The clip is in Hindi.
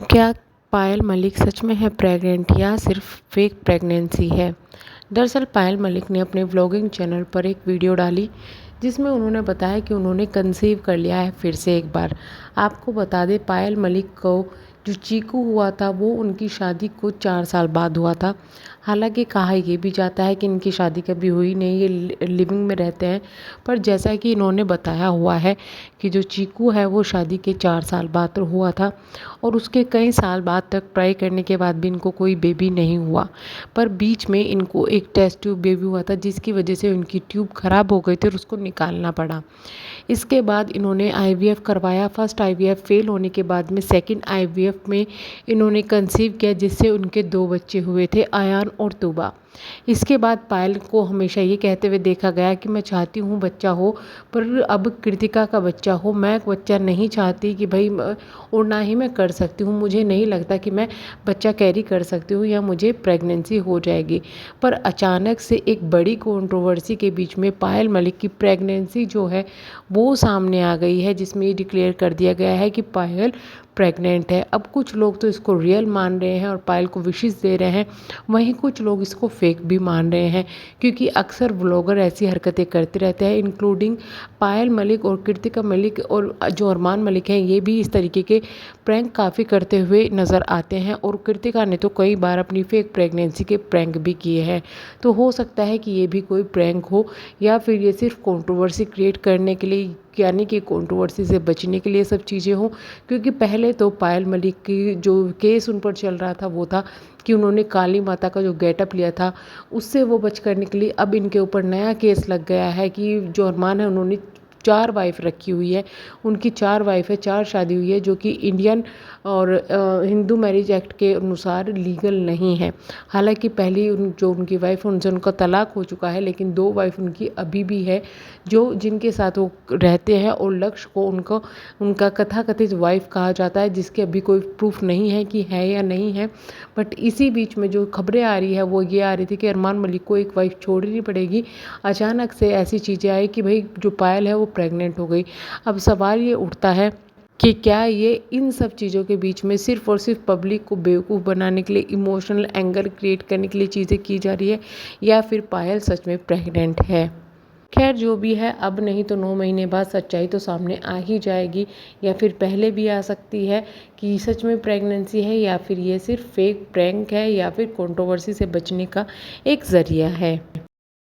क्या पायल मलिक सच में है प्रेग्नेंट या सिर्फ फेक प्रेगनेंसी है? दरअसल पायल मलिक ने अपने व्लॉगिंग चैनल पर एक वीडियो डाली जिसमें उन्होंने बताया कि उन्होंने कंसीव कर लिया है फिर से एक बार। आपको बता दें, पायल मलिक को जो चीकू हुआ था वो उनकी शादी को 4 साल बाद हुआ था। हालांकि कहा ये भी जाता है कि इनकी शादी कभी हुई नहीं, ये लिविंग में रहते हैं। पर जैसा कि इन्होंने बताया हुआ है कि जो चीकू है वो शादी के 4 साल बाद हुआ था और उसके कई साल बाद तक ट्राई करने के बाद भी इनको कोई बेबी नहीं हुआ। पर बीच में इनको एक टेस्ट ट्यूब बेबी हुआ था जिसकी वजह से उनकी ट्यूब ख़राब हो गई थी और उसको निकालना पड़ा। इसके बाद इन्होंने आईवीएफ करवाया। फर्स्ट आईवीएफ फेल होने के बाद में सेकंड आईवीएफ में इन्होंने कंसीव किया जिससे उनके 2 बच्चे हुए थे, आयान और तूबा। इसके बाद पायल को हमेशा ये कहते हुए देखा गया कि मैं चाहती हूँ बच्चा हो, पर अब कृतिका का बच्चा हो। मैं बच्चा नहीं चाहती कि भाई, और ना ही मैं कर सकती हूँ। मुझे नहीं लगता कि मैं बच्चा कैरी कर सकती हूँ या मुझे प्रेगनेंसी हो जाएगी। पर अचानक से एक बड़ी कंट्रोवर्सी के बीच में पायल मलिक की प्रेगनेंसी जो है वो सामने आ गई है, जिसमें ये डिक्लेयर कर दिया गया है कि पायल प्रेग्नेंट है। अब कुछ लोग तो इसको रियल मान रहे हैं और पायल को विशेस दे रहे हैं, वहीं कुछ लोग इसको फेक भी मान रहे हैं, क्योंकि अक्सर व्लॉगर ऐसी हरकतें करते रहते हैं, इंक्लूडिंग पायल मलिक और कृतिका मलिक और जो अरमान मलिक हैं, ये भी इस तरीके के प्रैंक काफ़ी करते हुए नज़र आते हैं। और कृतिका ने तो कई बार अपनी फेक प्रेगनेंसी के प्रैंक भी किए हैं। तो हो सकता है कि ये भी कोई प्रैंक हो या फिर ये सिर्फ कंट्रोवर्सी क्रिएट करने के लिए, यानी कि कंट्रोवर्सी से बचने के लिए सब चीज़ें हों। क्योंकि पहले तो पायल मलिक की जो केस उन पर चल रहा था वो था कि उन्होंने काली माता का जो गेटअप लिया था उससे वो बच करने के लिए अब इनके ऊपर नया केस लग गया है कि जो अरमान है उन्होंने 4 वाइफ रखी हुई है। उनकी 4 वाइफ है, 4 शादी हुई है, जो कि इंडियन और हिंदू मैरिज एक्ट के अनुसार लीगल नहीं है। हालांकि पहली जो उनकी वाइफ उनसे उनका तलाक हो चुका है, लेकिन 2 वाइफ उनकी अभी भी है जो जिनके साथ वो रहते हैं। और लक्ष्य को उनका कथाकथित वाइफ कहा जाता है, जिसके अभी कोई प्रूफ नहीं है कि है या नहीं है। बट इसी बीच में जो खबरें आ रही है वो ये आ रही थी कि अरमान मलिक को एक वाइफ छोड़नी पड़ेगी। अचानक से ऐसी चीज़ें आई कि भाई जो पायल है वो प्रेग्नेंट हो गई। अब सवाल ये उठता है कि क्या ये इन सब चीज़ों के बीच में सिर्फ़ और सिर्फ पब्लिक को बेवकूफ़ बनाने के लिए, इमोशनल एंगर क्रिएट करने के लिए चीज़ें की जा रही है, या फिर पायल सच में प्रेग्नेंट है? खैर जो भी है, अब नहीं तो 9 महीने बाद सच्चाई तो सामने आ ही जाएगी, या फिर पहले भी आ सकती है कि सच में प्रेगनेंसी है या फिर ये सिर्फ फेक प्रैंक है या फिर कंट्रोवर्सी से बचने का एक ज़रिया है।